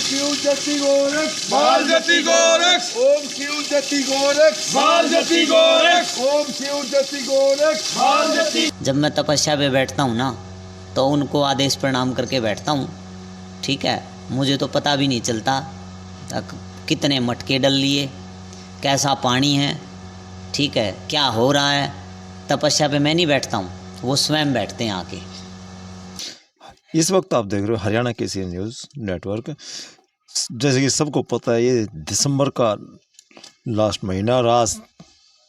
शिव जति गोरख बाल जति गोरख ओम शिव जति गोरख बाल जति गोरख ओम शिव जति गोरख बाल जति। जब मैं तपस्या पे बैठता हूँ ना तो उनको आदेश प्रणाम करके बैठता हूँ। ठीक है, मुझे तो पता भी नहीं चलता कितने मटके डल लिए, कैसा पानी है, ठीक है, क्या हो रहा है। तपस्या पे मैं नहीं बैठता हूँ, वो स्वयं बैठते हैं आके। इस वक्त आप देख रहे हो हरियाणा केसरी न्यूज़ नेटवर्क। जैसे कि सबको पता है, ये दिसंबर का लास्ट महीना, रात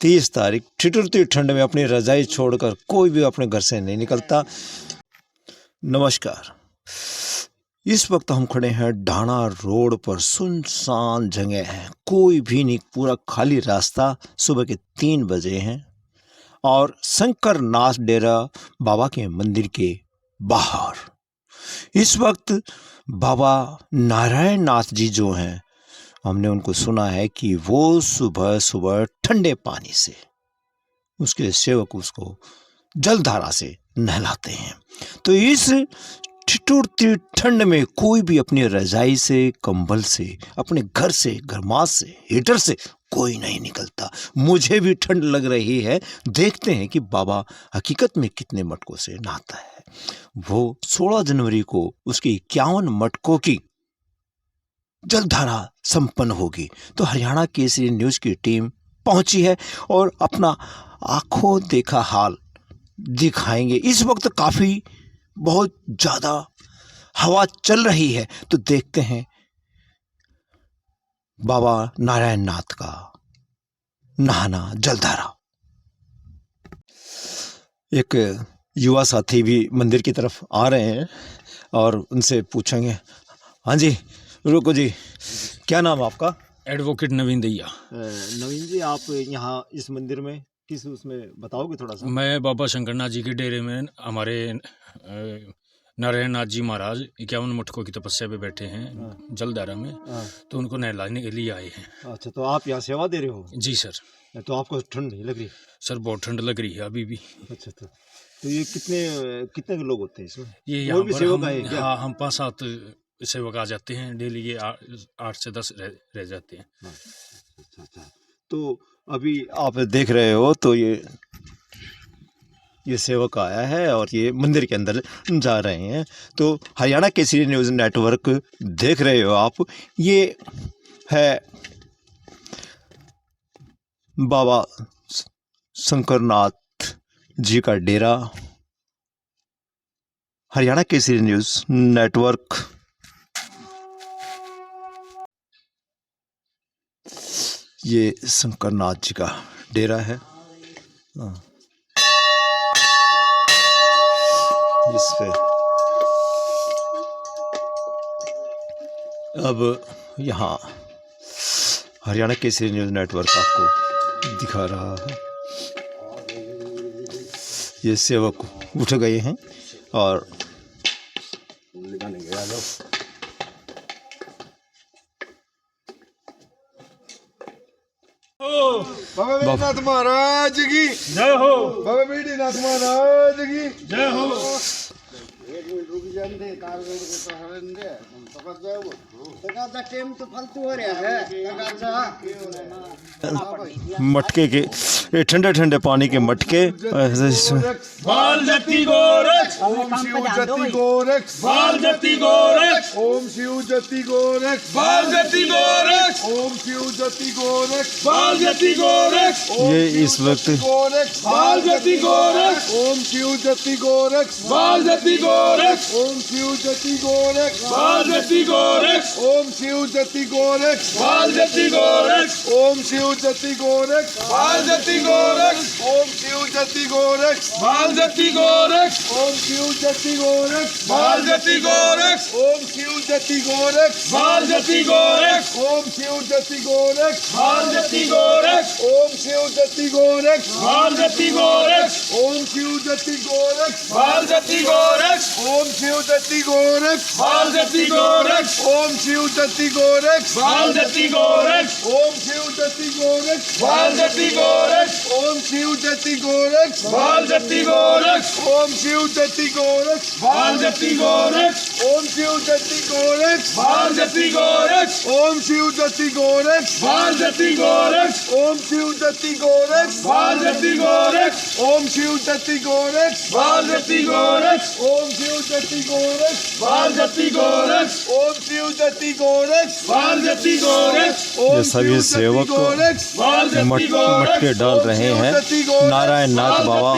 30 तारीख, ठिठुरती ठंड में अपनी रजाई छोड़कर कोई भी अपने घर से नहीं निकलता। नमस्कार, इस वक्त हम खड़े हैं ढाणा रोड पर। सुनसान जगह है, कोई भी नहीं, पूरा खाली रास्ता। सुबह के 3 बजे हैं और शंकर नाथ डेरा बाबा के मंदिर के बाहर इस वक्त बाबा नारायण नाथ जी जो हैं, हमने उनको सुना है कि वो सुबह सुबह ठंडे पानी से उसके सेवक उसको जलधारा से नहलाते हैं। तो इस ठिठुरती ठंड में कोई भी अपनी रजाई से, कंबल से, अपने घर से, गरमास से, हीटर से कोई नहीं निकलता। मुझे भी ठंड लग रही है। देखते हैं कि बाबा हकीकत में कितने मटकों से नहाता है। वो 16 जनवरी को उसकी 51 मटकों की जलधारा संपन्न होगी। तो हरियाणा केसरी न्यूज़ की टीम पहुंची है और अपना आंखों देखा हाल दिखाएंगे। इस वक्त काफ़ी बहुत ज़्यादा हवा चल रही है, तो देखते हैं बाबा नारायण नाथ का नहाना जलधारा। एक युवा साथी भी मंदिर की तरफ आ रहे हैं और उनसे पूछेंगे। हाँ जी, रुको जी, क्या नाम है आपका? एडवोकेट नवीन दैया। नवीन जी, आप यहाँ इस मंदिर में किस उसमें बताओगे थोड़ा सा? मैं बाबा शंकरनाथ जी के डेरे में हमारे नारायण नाथ जी महाराज 51 मटकों की तपस्या पे बैठे हैं जलधारा में, तो उनको नहलाने के लिए आए हैं। अच्छा, तो आप यहाँ सेवा दे रहे हो? जी सर। तो आपको ठंड नहीं लग रही? सर बहुत ठंड लग रही है अभी भी। अच्छा, तो ये कितने कितने लोग होते हैं इसमें? ये और यहाँ भी पर सेवक आए क्या? हाँ, हम 5-7 सेवक आ जाते हैं डेली। ये 8 से 10 रह जाते हैं। अच्छा। तो अभी आप देख रहे हो, तो ये सेवक आया है और ये मंदिर के अंदर जा रहे हैं। तो हरियाणा केसरी न्यूज़ नेटवर्क देख रहे हो आप। ये है बाबा शंकरनाथ जी का डेरा। Haryana Kesari news network. ये शंकरनाथ जी का डेरा है। इस पे अब यहाँ हरियाणा केसरी न्यूज़ नेटवर्क आपको दिखा रहा है। ये सेवक उठ गए हैं और बाबा मेघनाथ महाराज की जय हो। बाबा मेघनाथ महाराज की जय हो। एक मिनट रुक जाते कार रोड के तो हरन दे हम पकड़ जाओ तका दा टाइम तो फालतू हो रहा है मटके के ठंडे ठंडे पानी के मटके। बाल जति गोरख ओम शिव जति गोरख बाल जति गोरख ओम शिव जति गोरख बाल जति गोरख ओम शिव जति गोरख बाल जति गोरख ये इस वक्त गोरख बाल जति गोरख ओम शिव जति गोरख बाल जति गोरख ओम शिव जति गोरख बाल जति गोरख ओम शिव जति गोरख बाल जति गोरख ओम शिव जति गोरख बाल जति गोरख ओम शिव जति गोरख बाल जति गोरख ओम शिव जति गोरख बाल जति गोरख ओम शिव जति गोरख बाल जति गोरख ओम शिव जति गोरख बाल जति गोरख ओम शिव जति गोरख बाल जति गोरख ओम शिव जति गोरख बाल जति गोरख ओम शिव जति गोरख बाल जति गोरख गोरक्ष ओम शिव जति गोरक्ष बाल जति गोरक्ष ओम शिव जति गोरक्ष बाल जति गोरक्ष ओम शिव जति गोरक्ष बाल जति गोरक्ष ओम शिव जति गोरक्ष बाल जति गोरक्ष ओम शिव जति गोरक्ष बाल जति गोरक्ष ओम शिव जति गोरक्ष बाल जति गोरक्ष ओम शिव जति गोरक्ष बाल जति गोरक्ष ओम शिव जति गोरक्ष बाल जति गोरक्ष ओम शिव जति गोरक्ष बाल जति गोरक्ष ओम शिव जति गोरक्ष बाल जति गोरक्ष ये सभी सेवक बाल जति मटके डाल रहे हैं। नारायण नाथ बाबा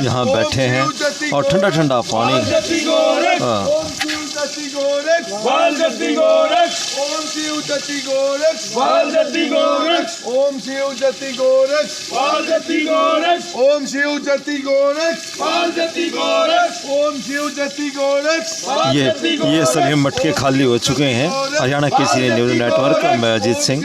यहाँ बैठे हैं और ठंडा ठंडा पानी जति गोरक्ष हाँ, ओम शिव जति गोरक्ष बाल जति गोरक्ष ओम शिव जति गोरक्ष बाल जति गोरक्ष ओम शिव जति गोरक्ष बाल जति गोरक्ष ओम शिव जति गोरक्ष बाल जति गोरक्ष ओम शिव जति गोरक्ष ये सभी मटके खाली हो चुके हैं। हरियाणा केसरी न्यूज़ नेटवर्क, मैं अजीत सिंह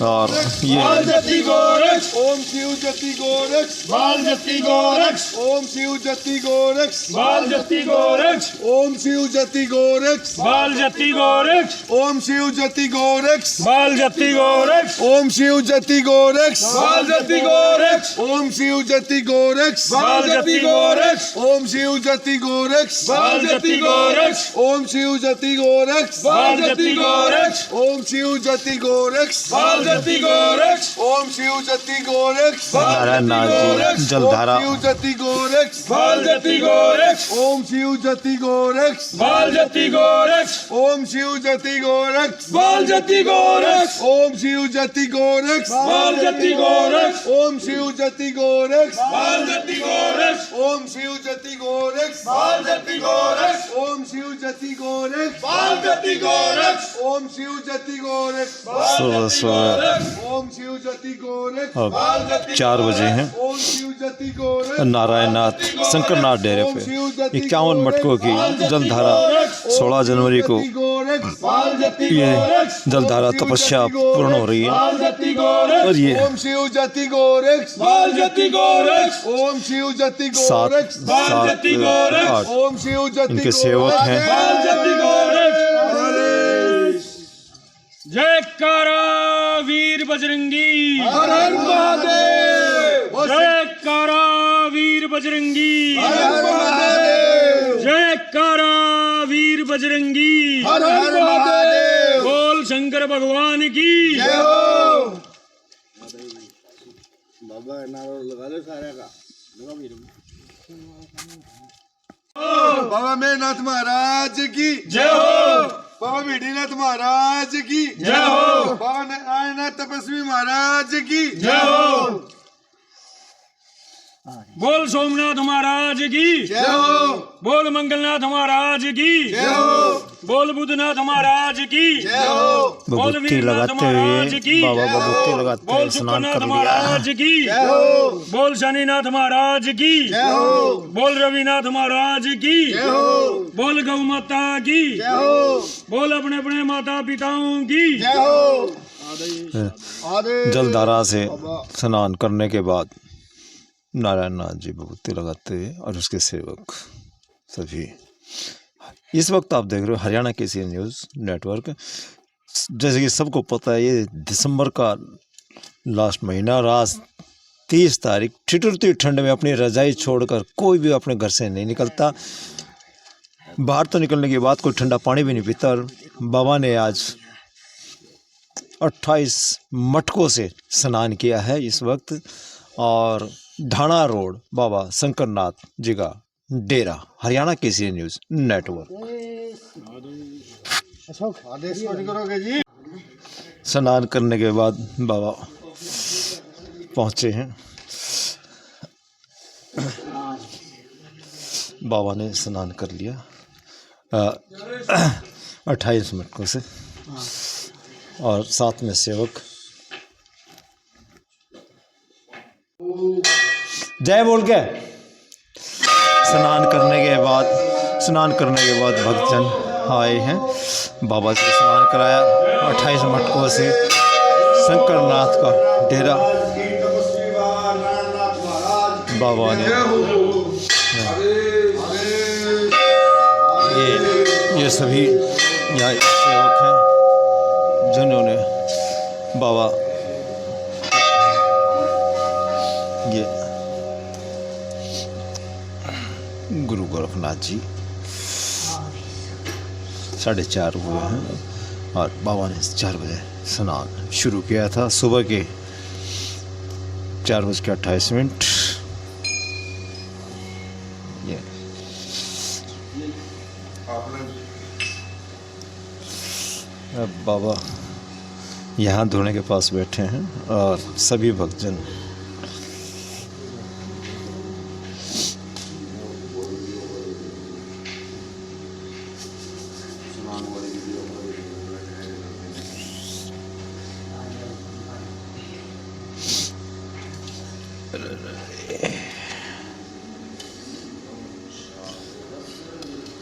और बाल ये जति गोरक्ष ओम शिव जति गोरक्ष बाल जति गोरक्ष ओम शिव जति गोरक्ष बाल जति गोरक्ष ओम शिव जति गोरक्ष बाल जति गोरक्ष ओम शिव जति गोरक्ष बाल जति गोरक्ष ओम शिव जति गोरक्ष बाल जति गोरक्ष ओम शिव जति गोरक्ष बाल जति गोरक्ष ओम शिव जति गोरक्ष बाल जति गोरक्ष ओम शिव जति गोरक्ष बाल जति गोरक्ष ओम शिव जति गोरक्ष बाल जति गोरक्ष ओम शिव जति गोरक्ष नारायण नाथ जी जलधारा शिव जति गोरक्ष बाल जति गोरक्ष ओम शिव जति गोरक्ष बाल जति गोरक्ष ओम शिव जति गोरक्ष बाल जति गोरक्ष ओम शिव जति गोरक्ष बाल जति गोरक्ष ओम शिव जति गोरक्ष बाल जति गोरक्ष ओम शिव जति गोरक्ष बाल जति गोरक्ष ओम शिव जति गोरक्ष बाल जति गोरक्ष ओम शिव जति गोरक्ष सुबह सुबह ओम शिव जति गोरक्ष अब 4 बजे हैं। ओम शिव जति गोरक्ष नारायणनाथ शंकरनाथ डेरे पे 51 मटकों की जलधारा 16 जनवरी को गोरक्ष बाल जति ये गोरक्ष जलधारा तपस्या पूर्ण हो रही है बाल जति गोरक्ष और ये ओम शिव जति गोरक्ष बाल जति गोरक्ष ओम शिव जति 7 गोरक्ष 8 ओम शिव जति इनके सेवक हैं। बाल जति गोरक्ष जयकारा वीर बजरंगी हर हर महादेव जयकारा वीर बजरंगी हर हर महादेव जयकारा वीर बजरंगी हर हर महादेव बोल शंकर भगवान की जय हो बाबा नारा लगा लो सारे का लगा भी बाबा मेघनाथ महाराज की जय हो बाबा भिडीनाथ महाराज की जय हो बाबा नारायणनाथ तपस्वी महाराज की जय हो बोल सोमनाथ महाराज की जय हो बोल मंगलनाथ महाराज की जय हो बोल बुद्धनाथ महाराज की जय हो बोल बबूती वीरनाथ लगाते महाराज हुए की बाबा बबूती लगाते बोल हुए स्नान शुक्रनाथ कर लिया महाराज की जय हो बोल शनिनाथ महाराज की जय हो बोल रविनाथ महाराज की जय हो बोल गौ माता की जय हो बोल अपने अपने माता पिताओं की जय हो जलधारा से स्नान करने के बाद नारायण नाथ जी बबूती लगाते हुए और उसके सेवक सभी। इस वक्त आप देख रहे हो हरियाणा केसरी न्यूज़ नेटवर्क। जैसे कि सबको पता है ये दिसंबर का लास्ट महीना, रात 30 तारीख, ठिठुरती ठंड में अपनी रजाई छोड़कर कोई भी अपने घर से नहीं निकलता। बाहर तो निकलने के बाद कोई ठंडा पानी भी नहीं पीता। और बाबा ने आज 28 मटकों से स्नान किया है इस वक्त। और ढाणा रोड बाबा शंकरनाथ जी का डेरा, हरियाणा केसरी न्यूज़ नेटवर्क। आदेश करोगे जी। स्नान करने के बाद बाबा पहुँचे हैं। बाबा ने स्नान कर लिया 28 मटकों से और साथ में सेवक। जय बोल के स्नान करने के बाद भक्तजन आए हैं। बाबा से स्नान कराया 28 मटकों से शंकरनाथ का डेरा बाबा ने ये सभी यहाँ सेवक हैं जिन्होंने बाबा ये गुरु गोरखनाथ जी 4:30 हुए हैं और बाबा ने 4 बजे स्नान शुरू किया था। सुबह के 4:28 ये अब बाबा यहाँ धोने के पास बैठे हैं और सभी भक्तजन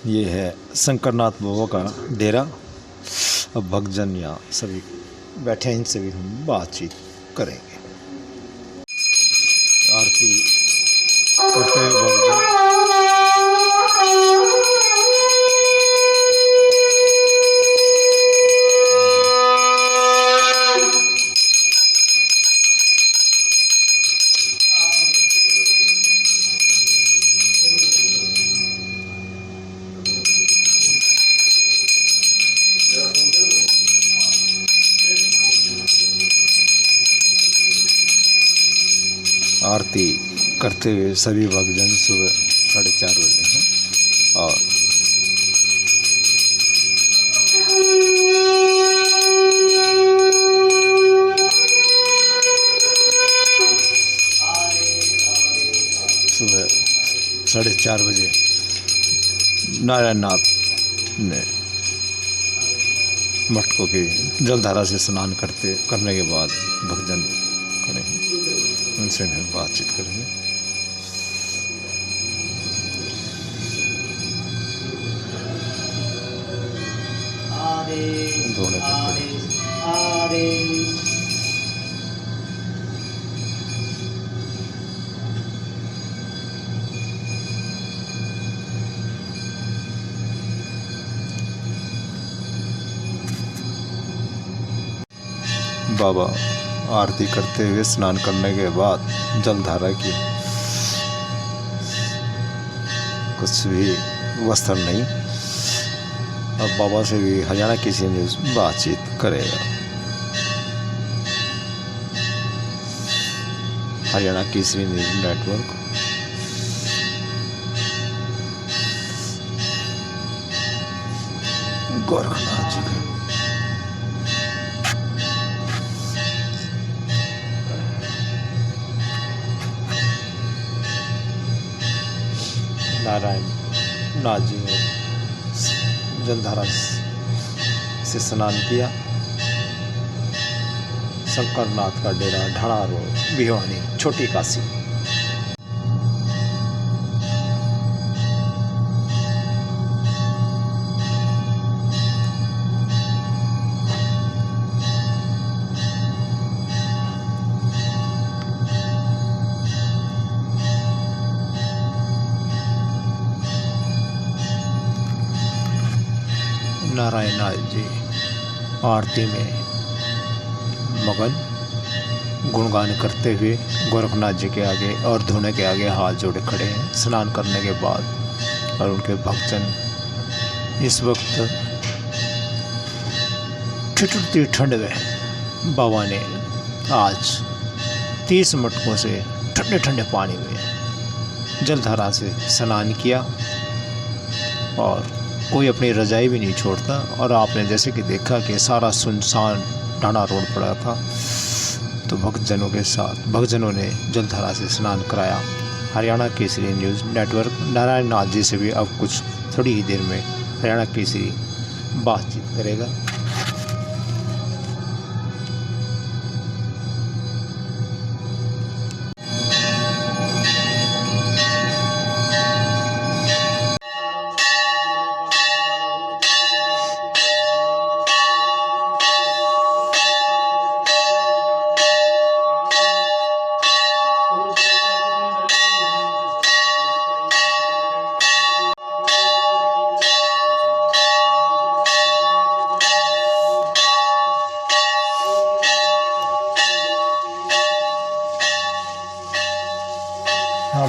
ये है शंकरनाथ बाबा का डेरा। अब भक्तजन यहाँ सभी बैठे हैं, इनसे भी हम बातचीत करेंगे। आरती करते हुए भक्तजन आरती करते हुए सभी भक्तजन सुबह 4:30 बजे हैं और सुबह 4:30 बजे नारायण नाथ ने मटकों की जलधारा से स्नान करने के बाद भक्तजन करेंगे, उनसे हम बातचीत करेंगे। धोने बाबा आरती करते हुए स्नान करने के बाद जलधारा की कुछ भी वस्त्र नहीं। अब बाबा से भी हरियाणा किसी न्यूज़ बातचीत करेगा। हरियाणा केसरी न्यूज़ नेटवर्क गोरखनाथ जी के नारायण नाथ जी ने जलधारा से स्नान किया। शंकरनाथ का डेरा ढाणा रोड, भिवानी, छोटी काशी। नारायण नाथ जी आरती में मगन गुणगान करते हुए गोरखनाथ जी के आगे और धोने के आगे हाथ जोड़े खड़े हैं स्नान करने के बाद। और उनके भक्तजन इस वक्त ठिठुरती ठंड में बाबा ने आज 30 मटकों से ठंडे ठंडे पानी में जलधारा से स्नान किया और कोई अपनी रजाई भी नहीं छोड़ता। और आपने जैसे कि देखा कि सारा सुनसान ढाणा रोड पड़ा था, तो भक्तजनों ने जलधारा से स्नान कराया। हरियाणा केसरी न्यूज़ नेटवर्क नारायण नाथ जी से भी अब कुछ थोड़ी ही देर में हरियाणा केसरी बातचीत करेगा।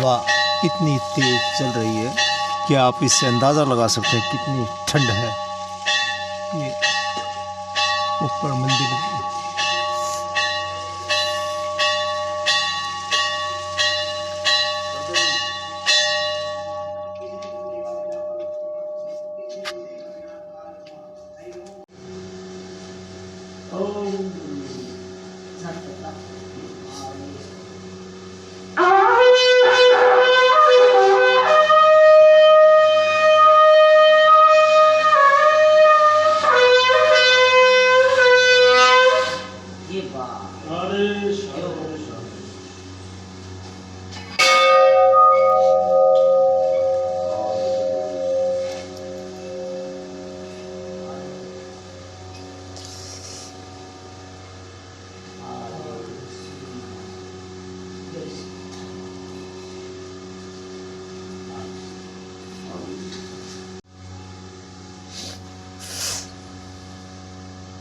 हवा इतनी तेज चल रही है कि आप इससे अंदाज़ा लगा सकते हैं कितनी ठंड है। ये ऊपर मंदिर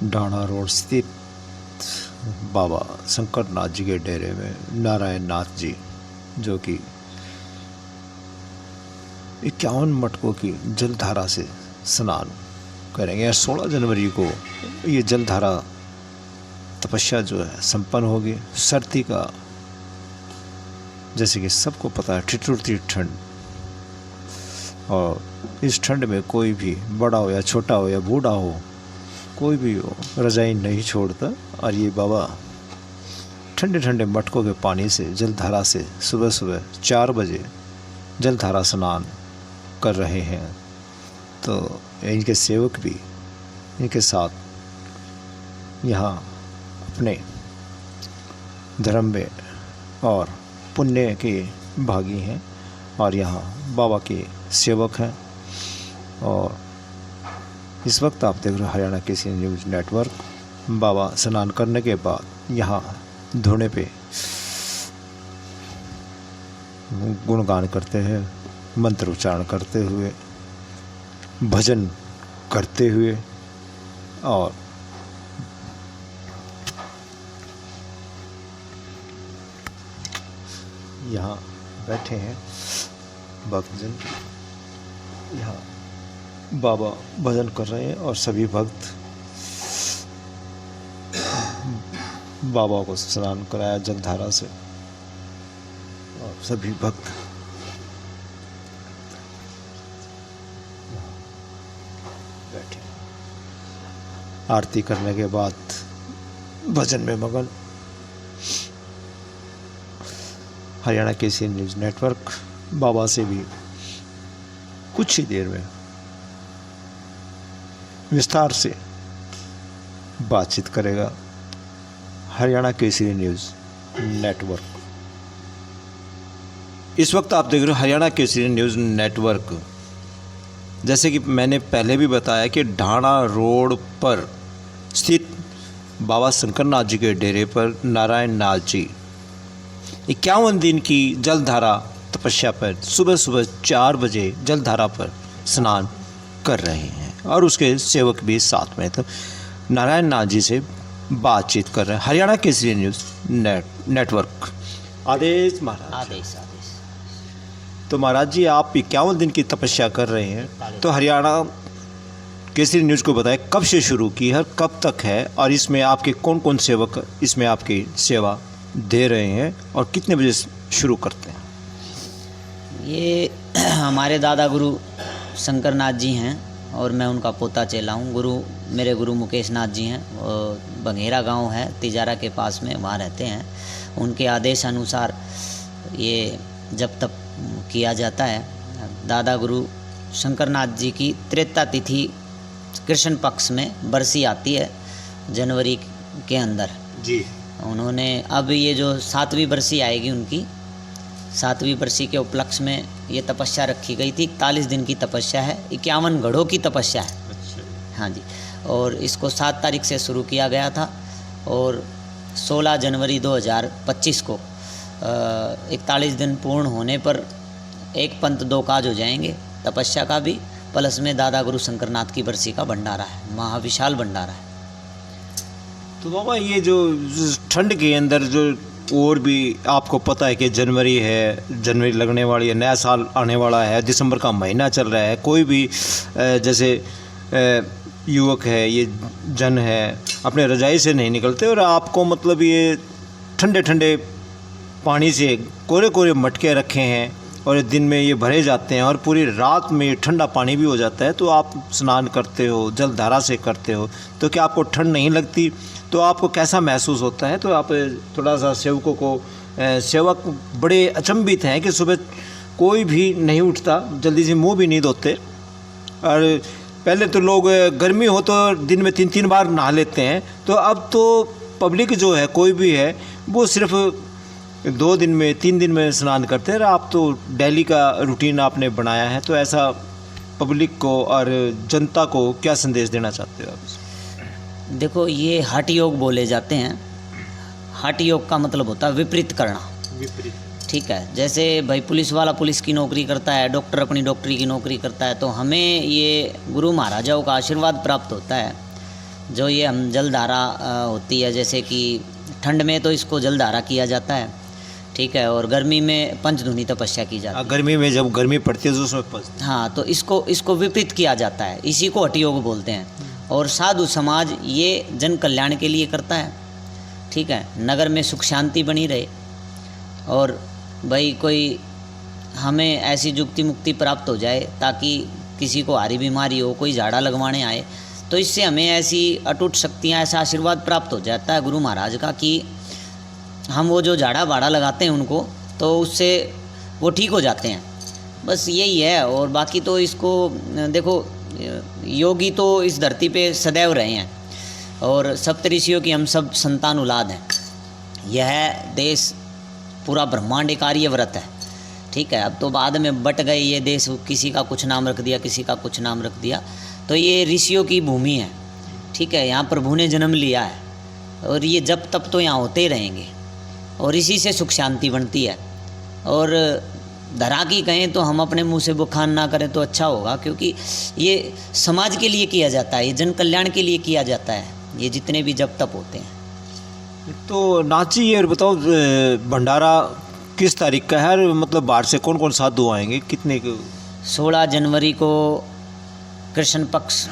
डाणा रोड स्थित बाबा शंकर नाथ जी के डेरे में नारायण नाथ जी, जो कि 51 मटकों की जलधारा से स्नान करेंगे। 16 जनवरी को ये जलधारा तपस्या जो है संपन्न होगी। सर्दी का, जैसे कि सबको पता है, ठिठुरती ठंड, और इस ठंड में कोई भी बड़ा हो या छोटा हो या बूढ़ा हो, कोई भी हो, रजाई नहीं छोड़ता। और ये बाबा ठंडे ठंडे मटकों के पानी से, जलधारा से सुबह सुबह 4 बजे जलधारा स्नान कर रहे हैं। तो इनके सेवक भी इनके साथ यहाँ अपने धर्म में और पुण्य के भागी हैं, और यहाँ बाबा के सेवक हैं। और इस वक्त आप देख रहे हैं हरियाणा केसरी न्यूज़ नेटवर्क। बाबा स्नान करने के बाद यहाँ धोने पे गुणगान करते हैं, मंत्र उच्चारण करते हुए, भजन करते हुए, और यहाँ बैठे हैं भक्तजन। यहाँ बाबा भजन कर रहे हैं और सभी भक्त बाबा को स्नान कराया जलधारा से, और सभी भक्त बैठे आरती करने के बाद भजन में मगन। हरियाणा केसरी न्यूज़ नेटवर्क बाबा से भी कुछ ही देर में विस्तार से बातचीत करेगा हरियाणा केसरी न्यूज़ नेटवर्क। इस वक्त आप देख रहे हो हरियाणा केसरी न्यूज़ नेटवर्क। जैसे कि मैंने पहले भी बताया कि ढाणा रोड पर स्थित बाबा शंकर नाथ जी के डेरे पर नारायण नाथ जी 51 दिन की जलधारा तपस्या पर सुबह सुबह 4 बजे जलधारा पर स्नान कर रहे हैं, और उसके सेवक भी साथ में। तो नारायण नाथ जी से बातचीत कर रहे हैं हरियाणा केसरी न्यूज़ नेटवर्क। आदेश महाराज। आदेश आदेश। तो महाराज जी, आप 51 दिन की तपस्या कर रहे हैं, तो हरियाणा केसरी न्यूज़ को बताएं कब से शुरू की है, कब तक है, और इसमें आपके कौन कौन सेवक इसमें आपकी सेवा दे रहे हैं, और कितने बजे शुरू करते हैं? ये हमारे दादा गुरु शंकर नाथ जी हैं, और मैं उनका पोता चेला हूँ। मेरे गुरु मुकेश नाथ जी हैं, वो बघेरा गांव है तिजारा के पास में, वहाँ रहते हैं। उनके आदेश अनुसार ये जब तक किया जाता है। दादा गुरु शंकर नाथ जी की त्रेता तिथि कृष्ण पक्ष में बरसी आती है जनवरी के अंदर जी। उन्होंने अब ये जो 7वीं बरसी आएगी, उनकी 7वीं बरसी के उपलक्ष्य में ये तपस्या रखी गई थी। 41 दिन की तपस्या है, 51 घड़ों की तपस्या है। हाँ जी। और इसको 7 तारीख से शुरू किया गया था, और 16 जनवरी 2025 को 41 दिन पूर्ण होने पर एक पंथ 2 काज हो जाएंगे। तपस्या का भी, प्लस में दादा गुरु शंकरनाथ की बरसी का भंडारा है, महाविशाल भंडारा है। तो बाबा, ये जो ठंड के अंदर जो और भी आपको पता है कि जनवरी लगने वाली है, नया साल आने वाला है, दिसंबर का महीना चल रहा है, कोई भी जैसे युवक है, ये जन है, अपने रजाई से नहीं निकलते और आपको मतलब ये ठंडे ठंडे पानी से कोरे कोरे मटके रखे हैं और दिन में ये भरे जाते हैं और पूरी रात में ठंडा पानी भी हो जाता है। तो आप स्नान करते हो, जलधारा से करते हो, तो क्या आपको ठंड नहीं लगती? तो आपको कैसा महसूस होता है? तो आप थोड़ा सा सेवकों को, सेवक बड़े अचंभित हैं कि सुबह कोई भी नहीं उठता, जल्दी से मुंह भी नहीं धोते। और पहले तो लोग गर्मी हो तो दिन में 3-3 बार नहा लेते हैं, तो अब तो पब्लिक जो है कोई भी है वो सिर्फ 2 दिन में 3 दिन में स्नान करते हैं। आप तो डेली का रूटीन आपने बनाया है, तो ऐसा पब्लिक को और जनता को क्या संदेश देना चाहते हो आप? देखो, ये हठ योग बोले जाते हैं। हठ योग का मतलब होता है विपरीत करना। ठीक है, जैसे भाई पुलिस वाला पुलिस की नौकरी करता है, डॉक्टर अपनी डॉक्टरी की नौकरी करता है, तो हमें ये गुरु महाराजाओं का आशीर्वाद प्राप्त होता है। जो ये हम जलधारा होती है, जैसे कि ठंड में तो इसको जलधारा किया जाता है, ठीक है, और गर्मी में पंचधूनी तपस्या की जाती है। गर्मी में जब गर्मी पड़ती है तो उसमें हाँ, तो इसको विपरीत किया जाता है, इसी को हठ योग बोलते हैं। और साधु समाज ये जन कल्याण के लिए करता है, ठीक है, नगर में सुख शांति बनी रहे और भाई कोई हमें ऐसी जुक्ति मुक्ति प्राप्त हो जाए ताकि किसी को हारी बीमारी हो, कोई झाड़ा लगवाने आए, तो इससे हमें ऐसी अटूट शक्तियाँ, ऐसा आशीर्वाद प्राप्त हो जाता है गुरु महाराज का कि हम वो जो झाड़ा बाड़ा लगाते हैं उनको, तो उससे वो ठीक हो जाते हैं। बस यही है। और बाकी तो इसको देखो, योगी तो इस धरती पे सदैव रहे हैं और सप्तऋषियों की हम सब संतान औलाद हैं। यह देश पूरा ब्रह्मांड एक आर्यव्रत है, ठीक है। अब तो बाद में बट गए ये देश, किसी का कुछ नाम रख दिया, किसी का कुछ नाम रख दिया। तो ये ऋषियों की भूमि है, ठीक है, यहाँ प्रभु ने जन्म लिया है और ये जब तब तो यहाँ होते ही रहेंगे और इसी से सुख शांति बनती है। और धरा की कहें तो हम अपने मुंह से बखान ना करें तो अच्छा होगा, क्योंकि ये समाज के लिए किया जाता है, ये जन कल्याण के लिए किया जाता है, ये जितने भी जप तप होते हैं। तो नाथ जी, ये बताओ भंडारा किस तारीख का है? मतलब बाहर से कौन कौन साधु आएंगे, कितने? 16 जनवरी को कृष्ण पक्ष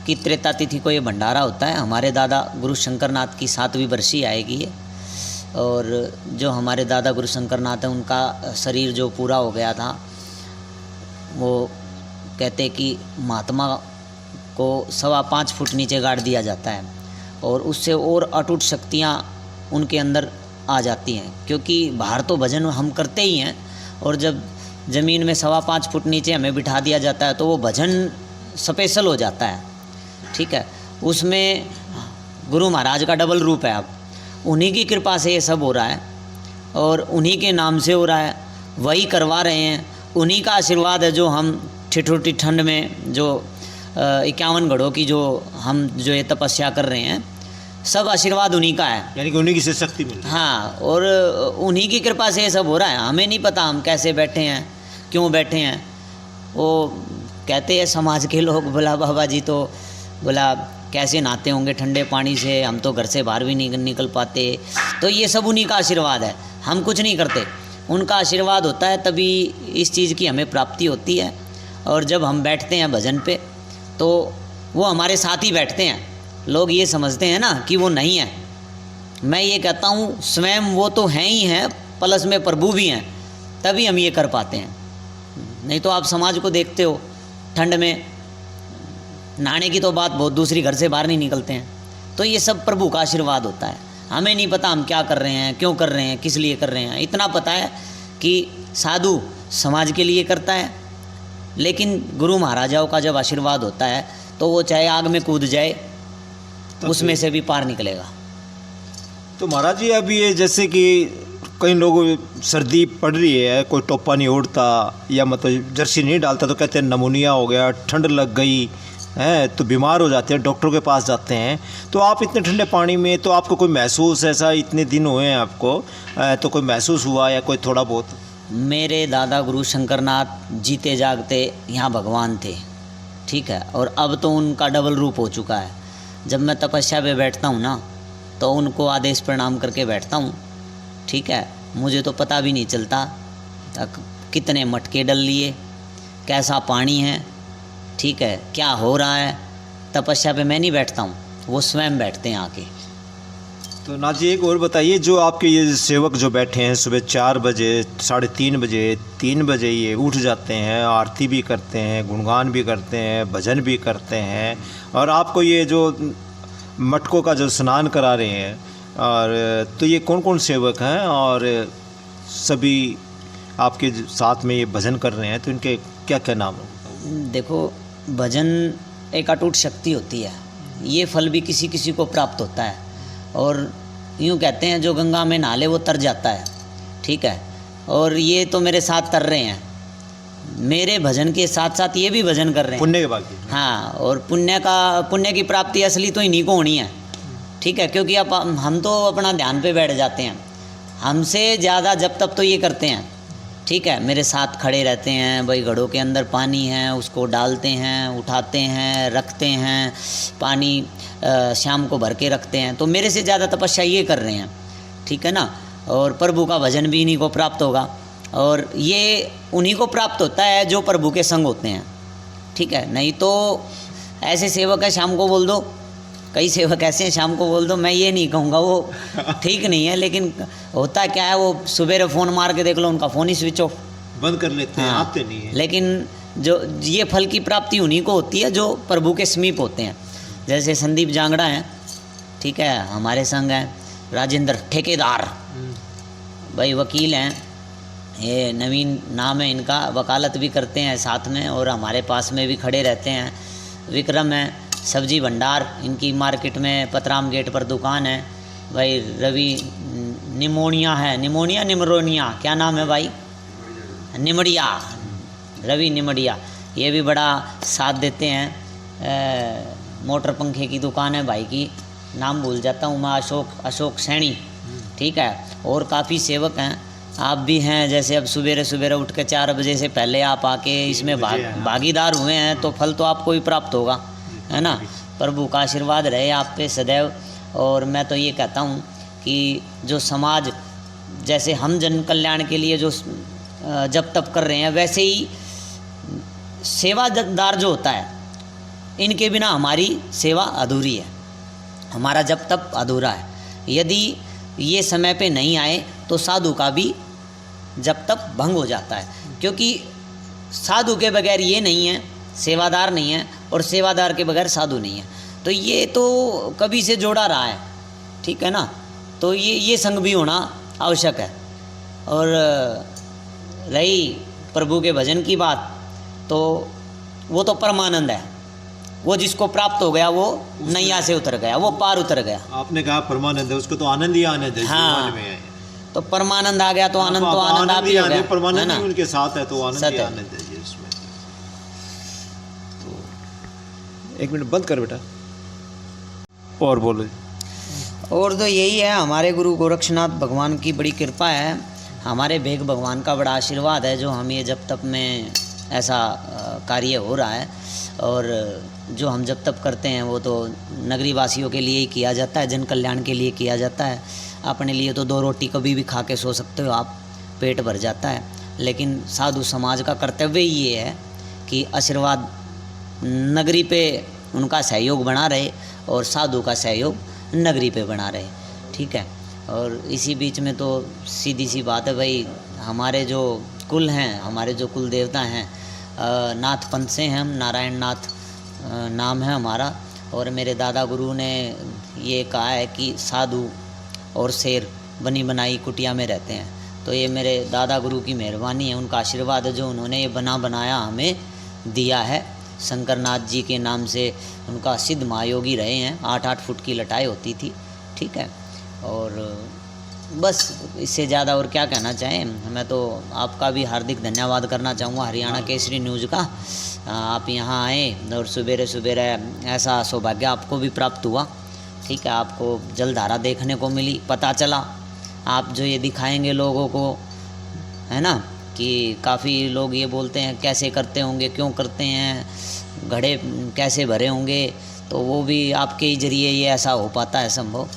की त्रेता तिथि को ये भंडारा होता है। हमारे दादा गुरु शंकरनाथ की 7वीं बरसी आएगी ये। और जो हमारे दादा गुरु शंकरनाथ हैं, उनका शरीर जो पूरा हो गया था, वो कहते कि महात्मा को 5.25 फुट नीचे गाड़ दिया जाता है और उससे और अटूट शक्तियाँ उनके अंदर आ जाती हैं, क्योंकि बाहर तो भजन हम करते ही हैं और जब ज़मीन में 5.25 फुट नीचे हमें बिठा दिया जाता है तो वो भजन स्पेशल हो जाता है, ठीक है। उसमें गुरु महाराज का डबल रूप है। अब उन्हीं की कृपा से ये सब हो रहा है और उन्हीं के नाम से हो रहा है, वही करवा रहे हैं, उन्हीं का आशीर्वाद है। जो हम ठिठुरती ठंड में जो 51 घड़ों की जो हम जो ये तपस्या कर रहे हैं, सब आशीर्वाद उन्हीं का है, यानी कि उन्हीं की से शक्ति मिल रही है। हाँ, और उन्हीं की कृपा से ये सब हो रहा है। हमें नहीं पता हम कैसे बैठे हैं, क्यों बैठे हैं। वो कहते हैं समाज के लोग, बोला बाबा जी तो बोला कैसे नहाते होंगे ठंडे पानी से, हम तो घर से बाहर भी नहीं निकल पाते। तो ये सब उन्हीं का आशीर्वाद है, हम कुछ नहीं करते, उनका आशीर्वाद होता है, तभी इस चीज़ की हमें प्राप्ति होती है। और जब हम बैठते हैं भजन पे तो वो हमारे साथ ही बैठते हैं। लोग ये समझते हैं ना कि वो नहीं है, मैं ये कहता हूँ स्वयं वो तो हैं ही हैं, प्लस में प्रभु भी हैं, तभी हम ये कर पाते हैं। नहीं तो आप समाज को देखते हो, ठंड में नहाने की तो बात बहुत दूसरी, घर से बाहर नहीं निकलते हैं। तो ये सब प्रभु का आशीर्वाद होता है। हमें नहीं पता हम क्या कर रहे हैं, क्यों कर रहे हैं, किस लिए कर रहे हैं। इतना पता है कि साधु समाज के लिए करता है, लेकिन गुरु महाराजाओं का जब आशीर्वाद होता है तो वो चाहे आग में कूद जाए उसमें से भी पार निकलेगा। तो महाराज जी, अभी ये जैसे कि कई लोग सर्दी पड़ रही है, कोई टोपा नहीं ओढ़ता या मतलब जर्सी नहीं डालता, तो कहते हैं नमोनिया हो गया, ठंड लग गई है, तो बीमार हो जाते हैं, डॉक्टरों के पास जाते हैं। तो आप इतने ठंडे पानी में, तो आपको कोई महसूस, ऐसा इतने दिन हुए हैं आपको, तो कोई महसूस हुआ या कोई थोड़ा बहुत? मेरे दादा गुरु शंकरनाथ जीते जागते यहाँ भगवान थे, ठीक है, और अब तो उनका डबल रूप हो चुका है। जब मैं तपस्या पे बैठता हूँ ना, तो उनको आदेश प्रणाम करके बैठता हूँ ठीक है, मुझे तो पता भी नहीं चलता कितने मटके डल लिए, कैसा पानी है, ठीक है, क्या हो रहा है। तपस्या पे मैं नहीं बैठता हूँ, वो स्वयं बैठते हैं आके। तो नाथ जी एक और बताइए, जो आपके ये सेवक जो बैठे हैं सुबह 4 बजे 3:30 बजे 3 बजे ये उठ जाते हैं, आरती भी करते हैं, गुणगान भी करते हैं, भजन भी करते हैं, और आपको ये जो मटकों का जो स्नान करा रहे हैं, और तो ये कौन कौन सेवक हैं और सभी आपके साथ में ये भजन कर रहे हैं, तो इनके क्या क्या नाम हैं? देखो, भजन एक अटूट शक्ति होती है, ये फल भी किसी किसी को प्राप्त होता है, और यूँ कहते हैं जो गंगा में नहाले वो तर जाता है, ठीक है। और ये तो मेरे साथ कर रहे हैं, मेरे भजन के साथ साथ ये भी भजन कर रहे हैं, पुण्य के बाकी। हाँ, और पुण्य की प्राप्ति असली तो इन्हीं को होनी है, ठीक है, क्योंकि अब हम तो अपना ध्यान पे बैठ जाते हैं, हमसे ज़्यादा जब तब तो ये करते हैं, ठीक है, मेरे साथ खड़े रहते हैं, भाई घड़ों के अंदर पानी है उसको डालते हैं, उठाते हैं, रखते हैं, पानी शाम को भर के रखते हैं, तो मेरे से ज़्यादा तपस्या ये कर रहे हैं, ठीक है ना। और प्रभु का भजन भी इन्हीं को प्राप्त होगा, और ये उन्हीं को प्राप्त होता है जो प्रभु के संग होते हैं, ठीक है। नहीं तो ऐसे सेवक है शाम को बोल दो, कई सेवक ऐसे हैं शाम को बोल दो, मैं ये नहीं कहूँगा वो ठीक नहीं है, लेकिन होता क्या है, वो सुबह फ़ोन मार के देख लो, उनका फ़ोन ही स्विच ऑफ बंद कर लेते हैं, हाँ, आते नहीं है। लेकिन जो ये फल की प्राप्ति उन्हीं को होती है जो प्रभु के समीप होते हैं। जैसे संदीप जांगड़ा हैं, ठीक है, हमारे संग हैं, राजेंद्र ठेकेदार भाई वकील हैं, ये नवीन नाम है इनका, वकालत भी करते हैं साथ में और हमारे पास में भी खड़े रहते हैं। विक्रम है, सब्जी भंडार, इनकी मार्केट में पतराम गेट पर दुकान है। भाई रवि निमोनिया है, निमरोनिया क्या नाम है भाई, निमड़िया, रवि निमड़िया, ये भी बड़ा साथ देते हैं। मोटर पंखे की दुकान है भाई की, नाम भूल जाता हूँ मैं, अशोक सैनी, ठीक है। और काफ़ी सेवक हैं, आप भी हैं, जैसे अब सवेरे उठ के 4 बजे से पहले आप आके इसमें भागीदार हुए हैं, तो फल तो आपको ही प्राप्त होगा, है ना। प्रभु का आशीर्वाद रहे आप पे सदैव। और मैं तो ये कहता हूँ कि जो समाज, जैसे हम जन कल्याण के लिए जो जब तप कर रहे हैं, वैसे ही सेवादार जो होता है, इनके बिना हमारी सेवा अधूरी है, हमारा जब तप अधूरा है। यदि ये समय पे नहीं आए तो साधु का भी जब तप भंग हो जाता है, क्योंकि साधु के बगैर ये नहीं है, सेवादार नहीं है, और सेवादार के बगैर साधु नहीं है। तो ये तो कभी से जोड़ा रहा है, ठीक है ना। तो ये संग भी होना आवश्यक है। और रही प्रभु के भजन की बात, तो वो तो परमानंद है, वो जिसको प्राप्त हो गया वो नैया से उतर गया, वो पार उतर गया। आपने कहा परमानंद है, उसको तो आनंद ही आनंद है। हाँ, जीवन में है। तो परमानंद आ गया तो आनंद तो आनंद आप ही हो गया, परमानंद है ही ना। उनके साथ है, तो आनंद ही सत्य। आनंद है ये इसमें। तो 1 मिनट बंद कर बेटा, और बोलो। और तो यही है, हमारे गुरु गोरक्षनाथ भगवान की बड़ी कृपा है, हमारे भेग भगवान का बड़ा आशीर्वाद है, जो हम ये जब तप में ऐसा कार्य हो रहा है। और जो हम जब तप करते हैं वो तो नगरी वासियों के लिए ही किया जाता है, जन कल्याण के लिए किया जाता है। अपने लिए तो 2 रोटी कभी भी खा के सो सकते हो आप, पेट भर जाता है। लेकिन साधु समाज का कर्तव्य ये है कि आशीर्वाद नगरी पे उनका सहयोग बना रहे और साधु का सहयोग नगरी पे बना रहे, ठीक है। और इसी बीच में तो सीधी सी बात है भाई, हमारे जो कुल हैं, हमारे जो कुल देवता हैं, नाथ पंथ से हैं हम, नारायण नाथ नाम है हमारा। और मेरे दादा गुरु ने ये कहा है कि साधु और शेर बनी बनाई कुटिया में रहते हैं। तो ये मेरे दादा गुरु की मेहरबानी है, उनका आशीर्वाद है, जो उन्होंने ये बनाया हमें दिया है। शंकरनाथ जी के नाम से उनका सिद्ध महायोगी रहे हैं, 8-8 फुट की लटाई होती थी, ठीक है। और बस इससे ज़्यादा और क्या कहना चाहें। मैं तो आपका भी हार्दिक धन्यवाद करना चाहूँगा, हरियाणा केसरी न्यूज़ का। आप यहाँ आए और सवेरे ऐसा सौभाग्य आपको भी प्राप्त हुआ, ठीक है। आपको जलधारा देखने को मिली, पता चला, आप जो ये दिखाएंगे लोगों को, है ना, कि काफ़ी लोग ये बोलते हैं कैसे करते होंगे, क्यों करते हैं, घड़े कैसे भरे होंगे, तो वो भी आपके ही जरिए ये ऐसा हो पाता है संभव,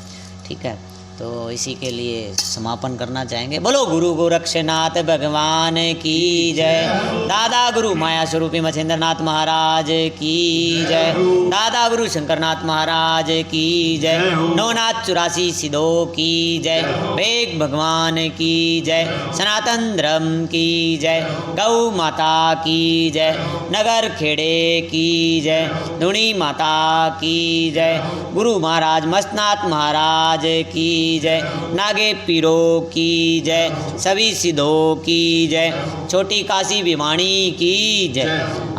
ठीक है। तो इसी के लिए समापन करना चाहेंगे। बोलो गुरु गोरक्षनाथ भगवान की जय। दादा गुरु माया स्वरूपी मछेंद्रनाथ महाराज की जय। दादा गुरु शंकरनाथ महाराज की जय। नवनाथ 84 सिद्धों की जय। वेग भगवान की जय। सनातन धर्म की जय। गौ माता की जय। नगर खेड़े की जय। धुनी माता की जय। गुरु महाराज मस्तनाथ महाराज की जय। नागे पीरों की जय। सभी सिद्धों की जय। छोटी काशी भिवानी की जय।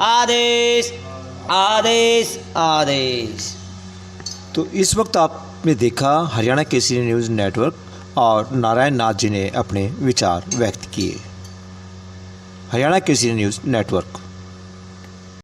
आदेश आदेश आदेश। तो इस वक्त आपने देखा हरियाणा केसरी न्यूज़ नेटवर्क और नारायण नाथ जी ने अपने विचार व्यक्त किए। Haryana Kesari news network.